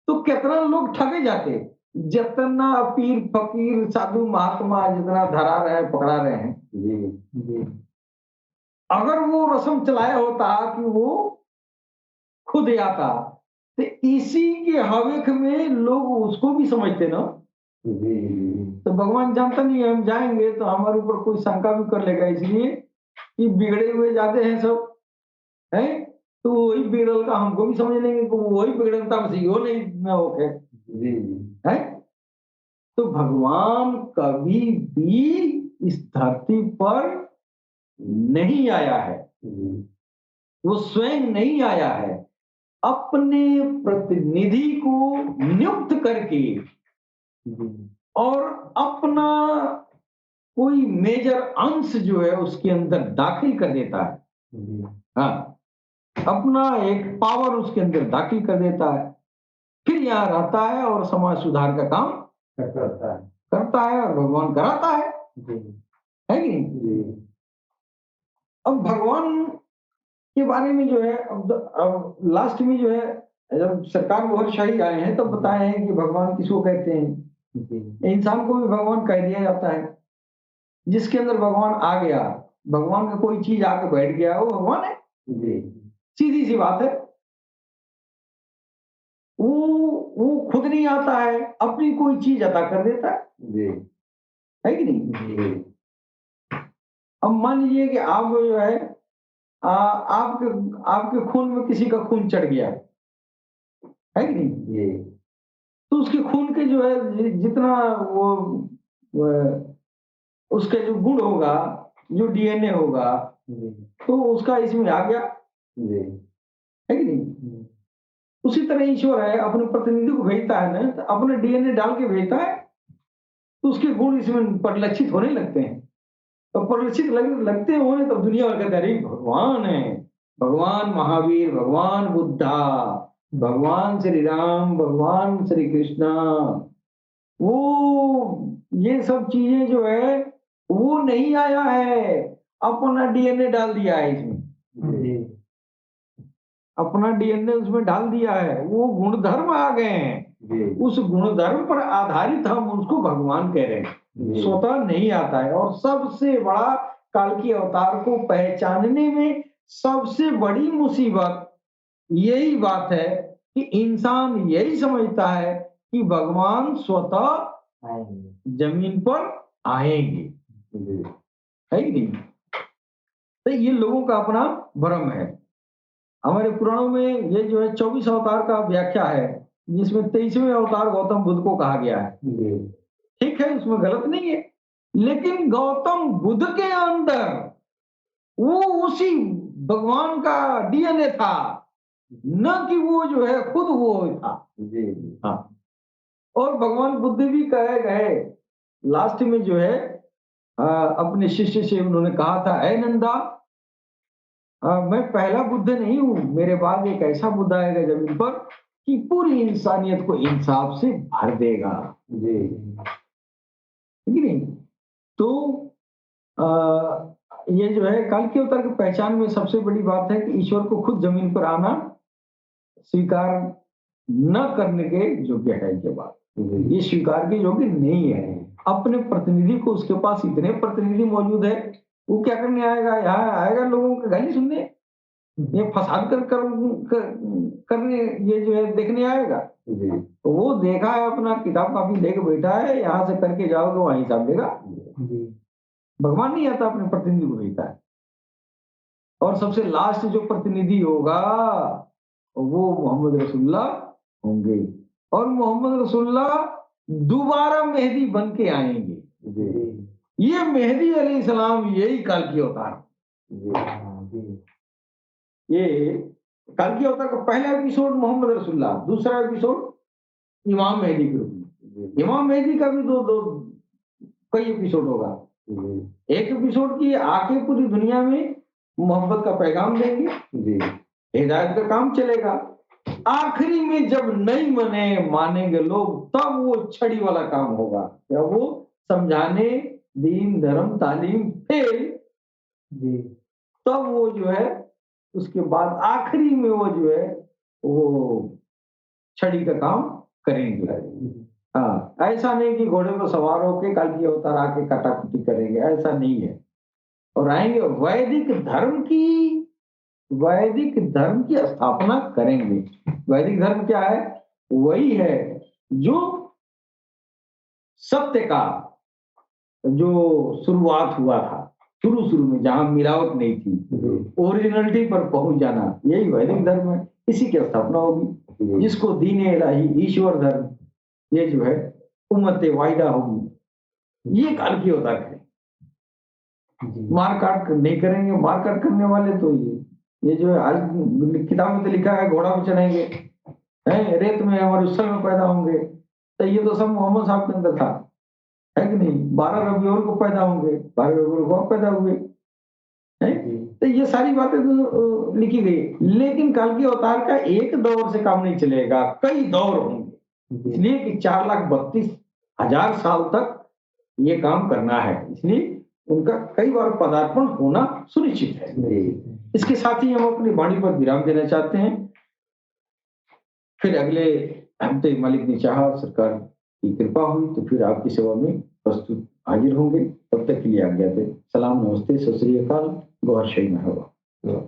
तो कितना लोग ठगे जाते। जितना पीर फकीर साधु महात्मा जितना धरा रहे पकड़ा रहे हैं, जी अगर वो रस्म चलाया होता कि वो खुद आता तो इसी के हवेक में लोग उसको भी समझते ना। जी तो भगवान जानता नहीं है हम जाएंगे तो हमारे ऊपर कोई शंका भी कर लेगा, इसलिए कि बिगड़े हुए जाते हैं सब है, तो वही बिगड़ल का हमको भी समझ लेंगे कि वही बिगड़ता मसीहो नहीं ना होके जी है। तो भगवान कभी भी इस धरती पर नहीं आया है, वो स्वयं नहीं आया है, अपने प्रतिनिधि को नियुक्त करके और अपना कोई मेजर अंश जो है उसके अंदर दाखिल कर देता है। हाँ, अपना एक पावर उसके अंदर दाखिल कर देता है, फिर यहाँ रहता है और समाज सुधार का काम करता है और भगवान कराता है कि नहीं। अब भगवान के बारे में जो है अब लास्ट में जो है जब सरकार वहरशाही आए हैं तब बताए हैं कि भगवान किसको कहते हैं। इंसान को भी भगवान कह दिया जाता है, जिसके अंदर भगवान आ गया, भगवान का कोई चीज आके बैठ गया वो भगवान है। सीधी सी बात है। वो खुद नहीं आता है, अपनी कोई चीज अता कर देता है कि नहीं। अब मान लीजिए कि आप जो है आपके आपके खून में किसी का खून चढ़ गया है कि नहीं, तो उसके खून के जो है जितना वो उसके जो गुण होगा, जो डीएनए होगा, तो उसका इसमें आ गया है कि नहीं। उसी तरह ईश्वर है, अपने प्रतिनिधि को भेजता है ना, तो अपने डीएनए डाल के भेजता है, तो उसके गुण इसमें परिलक्षित होने लगते हैं। तो परिचित लगते होंगे तो दुनिया वाले कहते हैं, अरे भगवान है, भगवान महावीर, भगवान बुद्धा, भगवान श्री राम, भगवान श्री कृष्णा, वो ये सब चीजें जो है वो नहीं आया है, अपना डीएनए डाल दिया है इसमें, जी अपना डीएनए उसमें डाल दिया है, वो गुणधर्म आ गए हैं, जी उस गुणधर्म पर आधारित हम उसको भगवान कह रहे हैं, जी स्वतः नहीं आता है। और सबसे बड़ा काल की अवतार को पहचानने में सबसे बड़ी मुसीबत यही बात है कि इंसान यही समझता है कि भगवान स्वतः आएंगे जमीन पर आएंगे, जी है कि नहीं? तो ये लोगों का अपना भ्रम है। हमारे पुराणों में ये जो है 24 अवतार का व्याख्या है, जिसमें 23वें अवतार गौतम बुद्ध को कहा गया है। जी ठीक है, उसमें गलत नहीं है, लेकिन गौतम बुद्ध के अंदर वो उसी भगवान का डीएनए था, न कि वो जो है खुद वो था। जी हाँ, और भगवान बुद्ध भी कहे गए लास्ट में जो है अपने शिष्य से उन्होंने कहा था, ऐ नंदा, मैं पहला बुद्ध नहीं हूं, मेरे बाद एक ऐसा बुद्ध आएगा जमीन पर कि पूरी इंसानियत को इंसाफ से भर देगा, जी ठीक है नहीं? तो ये जो है काल के अवतार की पहचान में सबसे बड़ी बात है कि ईश्वर को खुद जमीन पर आना स्वीकार न करने के योग्य है। के बाद ये स्वीकार के योग्य नहीं है। अपने प्रतिनिधि को, उसके पास इतने प्रतिनिधि मौजूद है, वो क्या करने आएगा? यहाँ आएगा लोगों का गाली सुनने, ये फसाद करने, ये जो है देखने आएगा। जी तो वो देखा है, अपना किताब कापी लेके बैठा है, यहाँ से करके जाओगे वहीं हिसाब देगा। जी भगवान नहीं आता, अपने प्रतिनिधि को भेजता है। और सबसे लास्ट जो प्रतिनिधि होगा वो मोहम्मद रसूलुल्लाह होंगे, और मोहम्मद रसूलुल्लाह दोबारा मेहदी बन के आएंगे। जी ये मेहदी अलैहिस्सलाम यही काल की अवतार, जी ये काल की अवतार का पहला एपिसोड मोहम्मद रसूलुल्लाह, दूसरा एपिसोड इमाम मेहदी के रूप में। इमाम मेहदी का भी दो दो कई एपिसोड होगा। एक एपिसोड की आके पूरी दुनिया में मोहब्बत का पैगाम देंगे, जी हिदायत का काम चलेगा। आखिरी में जब नहीं मानेंगे लोग, तब वो छड़ी वाला काम होगा, क्या वो समझाने, दीन धर्म तालीम फेल, जी तब वो जो है उसके बाद आखिरी में वो जो है वो छड़ी का काम करेंगे। हाँ, ऐसा नहीं कि घोड़े पर सवार होके काल की अवतार आके काटाकुटी करेंगे, ऐसा नहीं है। और आएंगे वैदिक धर्म की स्थापना करेंगे। वैदिक धर्म क्या है? वही है जो सत्य का जो शुरुआत हुआ था, शुरू में जहां मिलावट नहीं थी, ओरिजिनलिटी पर पहुंच जाना, यही वैदिक धर्म है। इसी की स्थापना होगी, जिसको दीन इलाही, ईश्वर धर्म, ये जो है उम्मत वाहिदा होगी। ये काल की अवतार है। मारकाट नहीं करेंगे, मारकाट करने वाले तो ये जो है आज किताब में तो लिखा है घोड़ा में चढ़ेंगे, हैं, रेत में और उसल में पैदा होंगे, तो ये तो सब मोहम्मद साहब के अंदर था, है कि नहीं? 12 रबीउल को पैदा होंगे, 12 रबीउल को पैदा हुए, हैं? तो ये सारी बातें तो लिखी गई। लेकिन काल की अवतार का एक दौर से काम नहीं चलेगा, कई दौर होंगे, इसलिए कि 4,32,000 साल तक ये काम करना है, इसलिए उनका कई बार पदार्पण होना सुनिश्चित है। इसके साथ ही हम अपनी वाणी पर विराम देना चाहते हैं। फिर अगले हफ्ते मालिक ने चाहा, सरकार की कृपा हुई तो फिर आपकी सेवा में प्रस्तुत हाजिर होंगे। तब तक के लिए आज्ञा दें। सलाम, नमस्ते, सत श्री अकाल, गौर शहीद होगा।